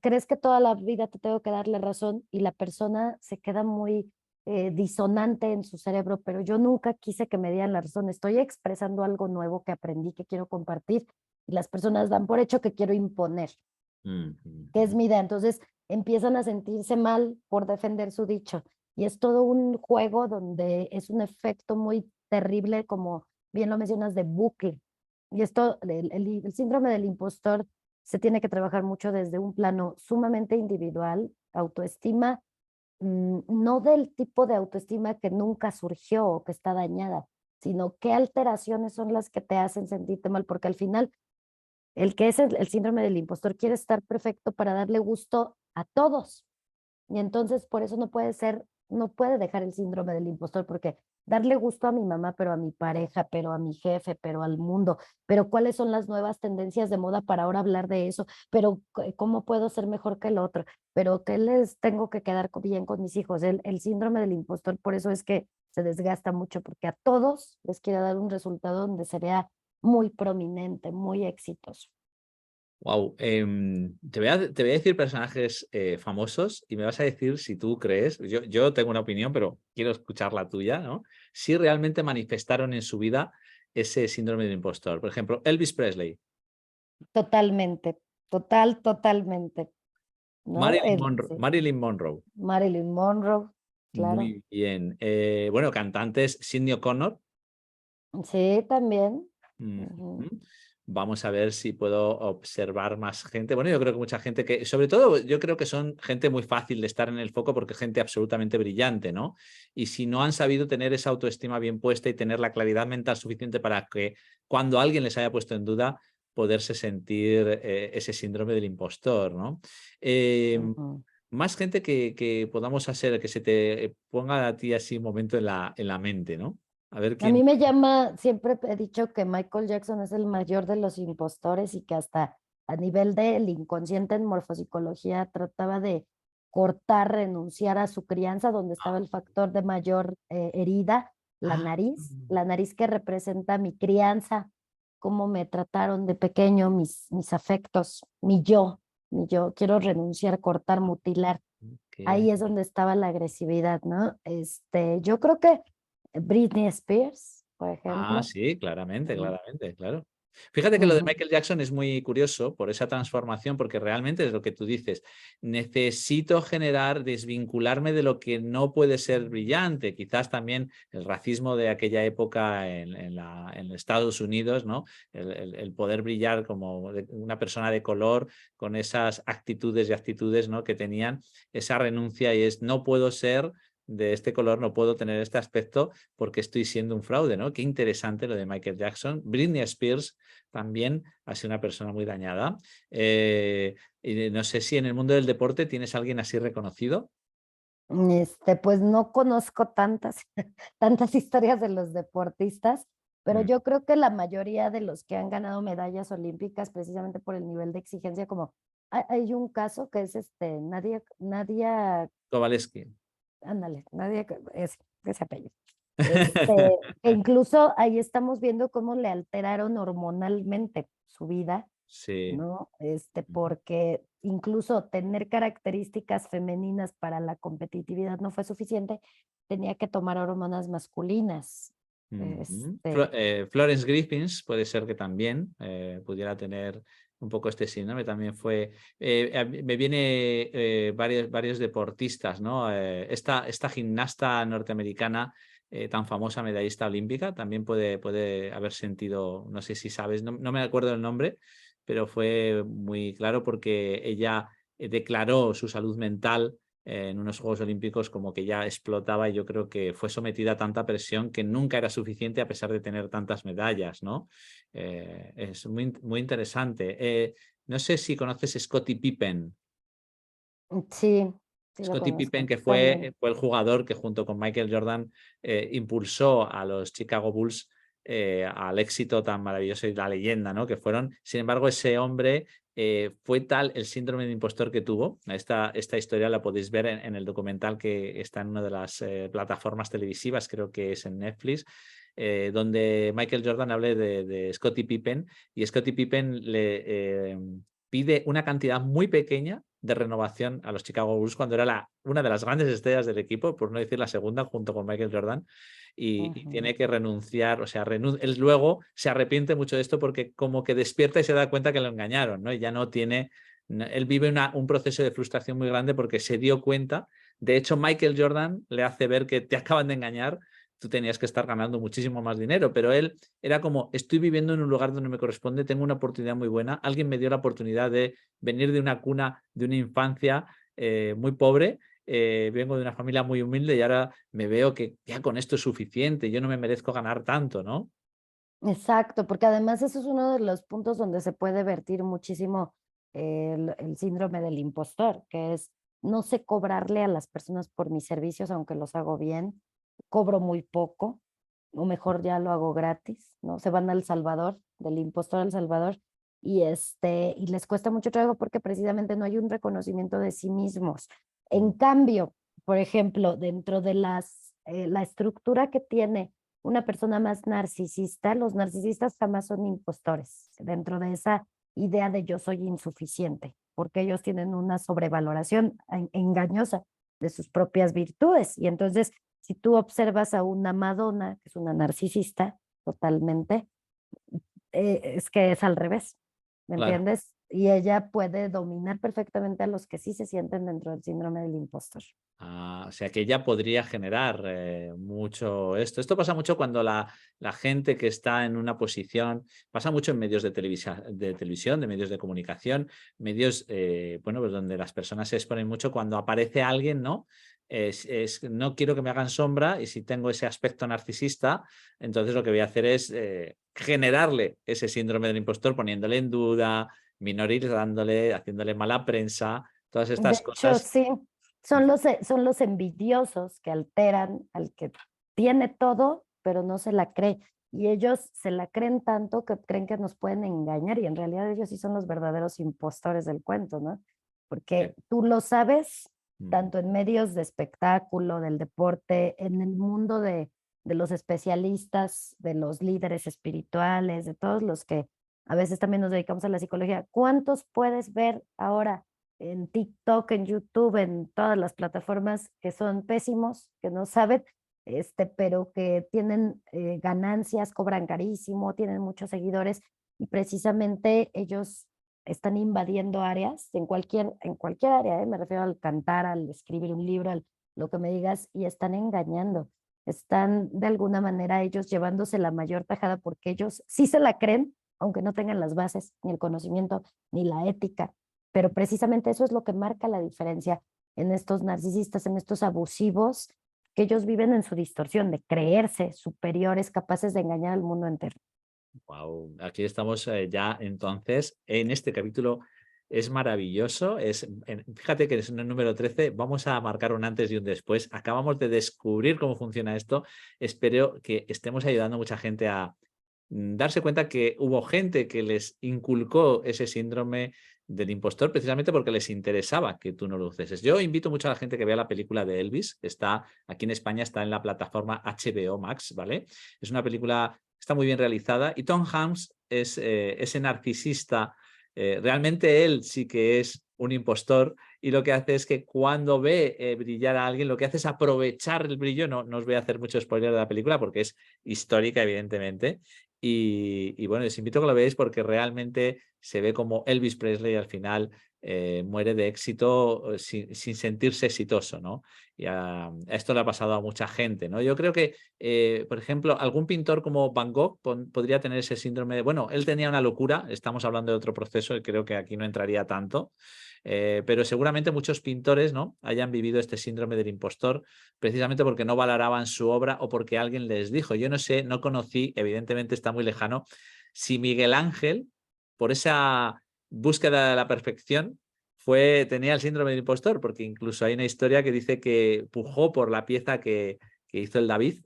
crees que toda la vida te tengo que darle razón y la persona se queda muy disonante en su cerebro, pero yo nunca quise que me dieran la razón, estoy expresando algo nuevo que aprendí, que quiero compartir y las personas dan por hecho que quiero imponer, Mm, mm, que es mm. mi idea, entonces empiezan a sentirse mal por defender su dicho y es todo un juego donde es un efecto muy terrible, como bien lo mencionas, de bucle. Y esto, el síndrome del impostor se tiene que trabajar mucho desde un plano sumamente individual, autoestima, no del tipo de autoestima que nunca surgió o que está dañada, sino qué alteraciones son las que te hacen sentirte mal, porque al final el que es el síndrome del impostor quiere estar perfecto para darle gusto a todos. Y entonces por eso no puede ser, no puede dejar el síndrome del impostor, porque darle gusto a mi mamá, pero a mi pareja, pero a mi jefe, pero al mundo, pero cuáles son las nuevas tendencias de moda para ahora hablar de eso, pero cómo puedo ser mejor que el otro, pero qué les tengo que quedar bien con mis hijos. El síndrome del impostor, por eso es que se desgasta mucho, porque a todos les quiere dar un resultado donde se vea muy prominente, muy exitoso. Wow, te voy a decir personajes famosos y me vas a decir si tú crees, yo tengo una opinión, pero quiero escuchar la tuya, ¿no? Si realmente manifestaron en su vida ese síndrome del impostor. Por ejemplo, Elvis Presley, Totalmente, totalmente, ¿no? Sí. Marilyn Monroe, Marilyn Monroe, claro. muy bien. Bueno, cantantes, Sidney O'Connor. Sí, también. Ujú. Ujú, Vamos a ver si puedo observar más gente. Bueno, yo creo que mucha gente que, sobre todo, yo creo que son gente muy fácil de estar en el foco porque gente absolutamente brillante, ¿no? Y si no han sabido tener esa autoestima bien puesta y tener la claridad mental suficiente para que cuando alguien les haya puesto en duda, poderse sentir ese síndrome del impostor, ¿no? Eh, ujú. Más gente que podamos hacer, que se te ponga a ti así un momento en la mente, ¿no? A ver A mí quién. me llama, siempre he dicho que Michael Jackson es el mayor de los impostores y que hasta a nivel del inconsciente en morfopsicología trataba de cortar, renunciar a su crianza, donde estaba el factor de mayor herida, Ah, la nariz que representa mi crianza, cómo me trataron de pequeño, mis afectos, mi yo, quiero renunciar, cortar, mutilar. ok. Ahí es donde estaba la agresividad, ¿no? Yo creo que Britney Spears, por Ah, ejemplo. sí, claramente, Mm, claramente, claro. Fíjate que lo de Ujú. Michael Jackson es muy curioso por esa transformación, porque realmente es lo que tú dices. Necesito desvincularme de lo que no puede ser brillante. Quizás también el racismo de aquella época en Estados Unidos, ¿no? El poder brillar como una persona de color con esas actitudes y actitudes, ¿no? que tenían esa renuncia y es no puedo ser de este color, no puedo tener este aspecto porque estoy siendo un fraude, ¿no? Qué interesante lo de Michael Jackson. Britney Spears también ha sido una persona muy dañada. Y no sé si en el mundo del deporte tienes a alguien así reconocido. Pues no conozco tantas, tantas historias de los deportistas, pero Mm, yo creo que la mayoría de los que han ganado medallas olímpicas, precisamente por el nivel de exigencia, como hay un caso que es Nadia, Kovaleski. ándale, ese apellido. Este, que incluso ahí estamos viendo cómo le alteraron hormonalmente su vida, Sí. ¿no? Porque incluso tener características femeninas para la competitividad no fue suficiente, tenía que tomar hormonas masculinas. Ujú. Este, Florence Griffiths puede ser que también pudiera tener un poco este síndrome. También fue. Me viene varios deportistas, ¿no? Esta gimnasta norteamericana tan famosa, medallista olímpica, también puede haber sentido, no sé si sabes, no me acuerdo el nombre, pero fue muy claro porque ella declaró su salud mental en unos Juegos Olímpicos como que ya explotaba y yo creo que fue sometida a tanta presión que nunca era suficiente a pesar de tener tantas medallas, ¿no? Es muy interesante. No sé si conoces Scottie Pippen. sí, sí lo Scottie Pippen, conozco que también. fue el jugador que junto con Michael Jordan impulsó a los Chicago Bulls al éxito tan maravilloso y la leyenda, ¿no? Que fueron. Sin embargo, ese hombre fue tal el síndrome de impostor que tuvo. Esta historia la podéis ver en el documental que está en una de las plataformas televisivas, creo que es en Netflix. Donde Michael Jordan habla de Scottie Pippen y Scottie Pippen le pide una cantidad muy pequeña de renovación a los Chicago Bulls cuando era una de las grandes estrellas del equipo, por no decir la segunda, junto con Michael Jordan, y Ujú. tiene que renunciar, o sea, él luego se arrepiente mucho de esto porque como que despierta y se da cuenta que lo engañaron, ¿no? Y ya no tiene, él vive un proceso de frustración muy grande porque se dio cuenta, de hecho Michael Jordan le hace ver que te acaban de engañar, tú tenías que estar ganando muchísimo más dinero, pero él era como, estoy viviendo en un lugar donde me corresponde, tengo una oportunidad muy buena, alguien me dio la oportunidad de venir de una cuna, de una infancia muy pobre, vengo de una familia muy humilde y ahora me veo que ya con esto es suficiente, yo no me merezco ganar tanto, ¿no? Exacto, porque además eso es uno de los puntos donde se puede vertir muchísimo el síndrome del impostor, que es no sé cobrarle a las personas por mis servicios, aunque los hago bien, cobro muy poco, o mejor ya lo hago gratis, ¿no? Se van al Salvador, del impostor al Salvador, y les cuesta mucho trabajo porque precisamente no hay un reconocimiento de sí mismos. En Mm. cambio, por ejemplo, dentro de la estructura que tiene una persona más narcisista, los narcisistas jamás son impostores dentro de esa idea de yo soy insuficiente, porque ellos tienen una sobrevaloración engañosa de sus propias virtudes. Y entonces, si tú observas a una Madonna, que es una narcisista totalmente, es que es al revés, ¿me Claro. entiendes? Y ella puede dominar perfectamente a los que sí se sienten dentro del síndrome del impostor. O sea que ya podría generar mucho esto. Esto pasa mucho cuando la gente que está en una posición, pasa mucho en medios de televisión, de medios de comunicación, medios, bueno, pues donde las personas se exponen mucho cuando aparece alguien, ¿no? No quiero que me hagan sombra y si tengo ese aspecto narcisista, entonces lo que voy a hacer es generarle ese síndrome del impostor poniéndole en duda, minorizándole, haciéndole mala prensa, todas De estas hecho, cosas. sí, son los envidiosos que alteran al que tiene todo, pero no se la cree. Y ellos se la creen tanto que creen que nos pueden engañar y en realidad ellos sí son los verdaderos impostores del cuento, ¿no? Eh, Porque tú lo sabes, mm. tanto en medios de espectáculo, del deporte, en el mundo de los especialistas, de los líderes espirituales, de todos los que a veces también nos dedicamos a la psicología. ¿Cuántos puedes ver ahora en TikTok, en YouTube, en todas las plataformas que son pésimos, que no saben, pero que tienen ganancias, cobran carísimo, tienen muchos seguidores y precisamente ellos están invadiendo áreas, en cualquier área, me refiero al cantar, al escribir un libro, al lo que me digas, y están engañando. Están de alguna manera ellos llevándose la mayor tajada porque ellos sí se la creen, aunque no tengan las bases, ni el conocimiento, ni la ética. Pero precisamente eso es lo que marca la diferencia en estos narcisistas, en estos abusivos, que ellos viven en su distorsión de creerse superiores, capaces de engañar al mundo entero. Wow, aquí estamos ya entonces en este capítulo. Es maravilloso. Fíjate que es en el número 13. Vamos a marcar un antes y un después. Acabamos de descubrir cómo funciona esto. Espero que estemos ayudando a mucha gente a darse cuenta que hubo gente que les inculcó ese síndrome del impostor precisamente porque les interesaba que tú no lo uses. Yo invito mucho a la gente que vea la película de Elvis. Está aquí en España, está en la plataforma HBO Max, ¿vale? Es una película, está muy bien realizada y Tom Hanks es ese narcisista. Realmente él sí que es un impostor y lo que hace es que cuando ve brillar a alguien, lo que hace es aprovechar el brillo. No os voy a hacer mucho spoiler de la película porque es histórica, evidentemente. Y bueno, les invito a que lo veáis porque realmente se ve como Elvis Presley al final muere de éxito sin sentirse exitoso, ¿no? Y esto le ha pasado a mucha gente, ¿no? Yo creo que, por ejemplo, algún pintor como Van Gogh podría tener ese síndrome de, bueno, él tenía una locura, estamos hablando de otro proceso y creo que aquí no entraría tanto, pero seguramente muchos pintores, ¿no?, hayan vivido este síndrome del impostor precisamente porque no valoraban su obra o porque alguien les dijo. Yo no sé, no conocí, evidentemente está muy lejano, si Miguel Ángel, por esa búsqueda de la perfección, tenía el síndrome del impostor, porque incluso hay una historia que dice que pujó por la pieza que hizo el David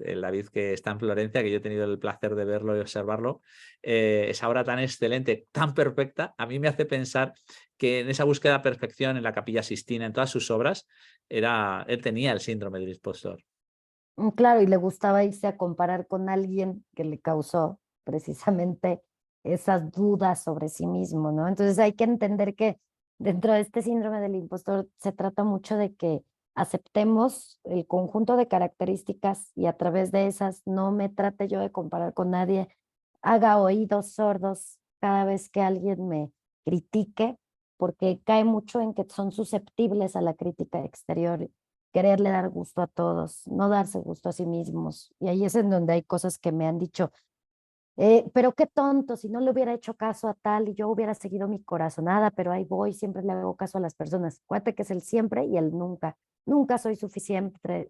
que está en Florencia, que yo he tenido el placer de verlo y observarlo. Esa obra tan excelente, tan perfecta, a mí me hace pensar que en esa búsqueda de perfección en la Capilla Sistina, en todas sus obras, él tenía el síndrome del impostor. Claro, y le gustaba irse a comparar con alguien que le causó precisamente esas dudas sobre sí mismo, ¿no? Entonces hay que entender que dentro de este síndrome del impostor se trata mucho de que aceptemos el conjunto de características y a través de esas no me trate yo de comparar con nadie, haga oídos sordos cada vez que alguien me critique, porque cae mucho en que son susceptibles a la crítica exterior, quererle dar gusto a todos, no darse gusto a sí mismos. Y ahí es en donde hay cosas que me han dicho, pero qué tonto, si no le hubiera hecho caso a tal y yo hubiera seguido mi corazonada, pero ahí voy, siempre le hago caso a las personas. Acuérdate que es el siempre y el nunca. Nunca soy suficiente,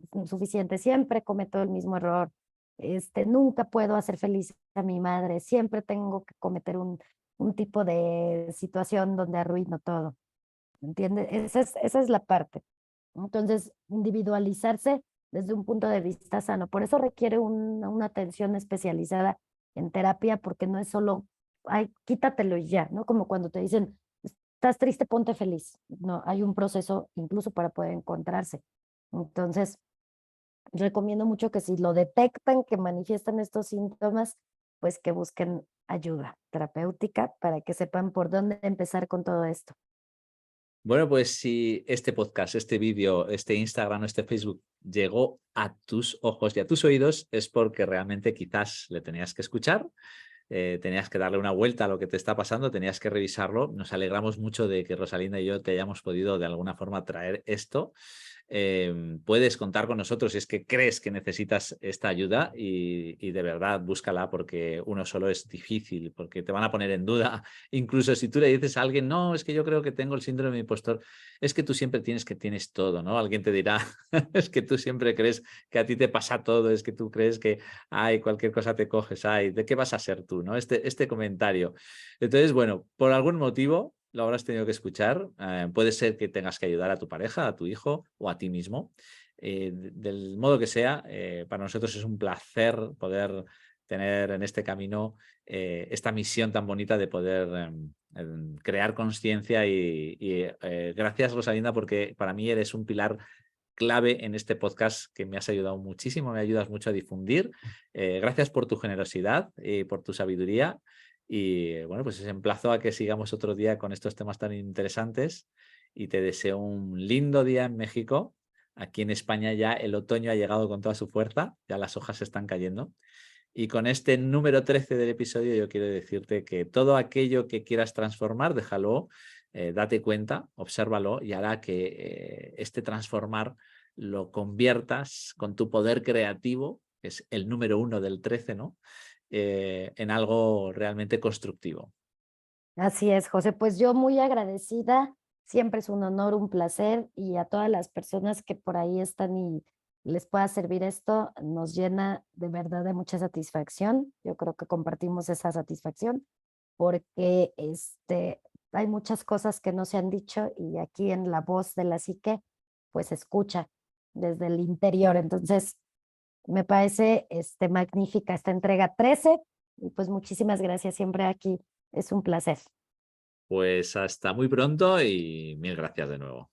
siempre cometo el mismo error. Nunca puedo hacer feliz a mi madre, siempre tengo que cometer un tipo de situación donde arruino todo. ¿Entiendes? Esa es la parte. Entonces, individualizarse desde un punto de vista sano. Por eso requiere una atención especializada en terapia, porque no es solo, ay, quítatelo y ya, ¿no? Como cuando te dicen, estás triste, ponte feliz. No, hay un proceso incluso para poder encontrarse. Entonces, recomiendo mucho que si lo detectan que manifiestan estos síntomas, pues que busquen ayuda terapéutica para que sepan por dónde empezar con todo esto. Bueno, pues si este podcast, este vídeo, este Instagram, este Facebook llegó a tus ojos y a tus oídos, es porque realmente quizás le tenías que escuchar, tenías que darle una vuelta a lo que te está pasando, tenías que revisarlo. Nos alegramos mucho de que Rosalinda y yo te hayamos podido de alguna forma traer esto. Puedes contar con nosotros si es que crees que necesitas esta ayuda y de verdad búscala porque uno solo es difícil, porque te van a poner en duda. Incluso si tú le dices a alguien, no, es que yo creo que tengo el síndrome de impostor, es que tú siempre tienes todo, ¿no? Alguien te dirá, es que tú siempre crees que a ti te pasa todo, es que tú crees que, ay, cualquier cosa te coges, ay, ¿de qué vas a ser tú, no? Este comentario. Entonces, bueno, por algún motivo lo habrás tenido que escuchar. Puede ser que tengas que ayudar a tu pareja, a tu hijo o a ti mismo. Del modo que sea, para nosotros es un placer poder tener en este camino esta misión tan bonita de poder crear conciencia y gracias, Rosalinda, porque para mí eres un pilar clave en este podcast que me has ayudado muchísimo, me ayudas mucho a difundir. Gracias por tu generosidad y por tu sabiduría. Y bueno, pues os emplazo a que sigamos otro día con estos temas tan interesantes y te deseo un lindo día en México. Aquí en España ya el otoño ha llegado con toda su fuerza, ya las hojas están cayendo. Y con este número 13 del episodio yo quiero decirte que todo aquello que quieras transformar, déjalo, date cuenta, obsérvalo y hará que este transformar lo conviertas con tu poder creativo, que es el número 1 del 13, ¿no? En algo realmente constructivo. Así es, José. Pues yo muy agradecida. Siempre es un honor, un placer. Y a todas las personas que por ahí están y les pueda servir esto, nos llena de verdad de mucha satisfacción. Yo creo que compartimos esa satisfacción porque hay muchas cosas que no se han dicho y aquí en la voz de la psique, pues se escucha desde el interior. Entonces, me parece magnífica esta entrega 13 y pues muchísimas gracias. Siempre aquí es un placer. Pues hasta muy pronto y mil gracias de nuevo.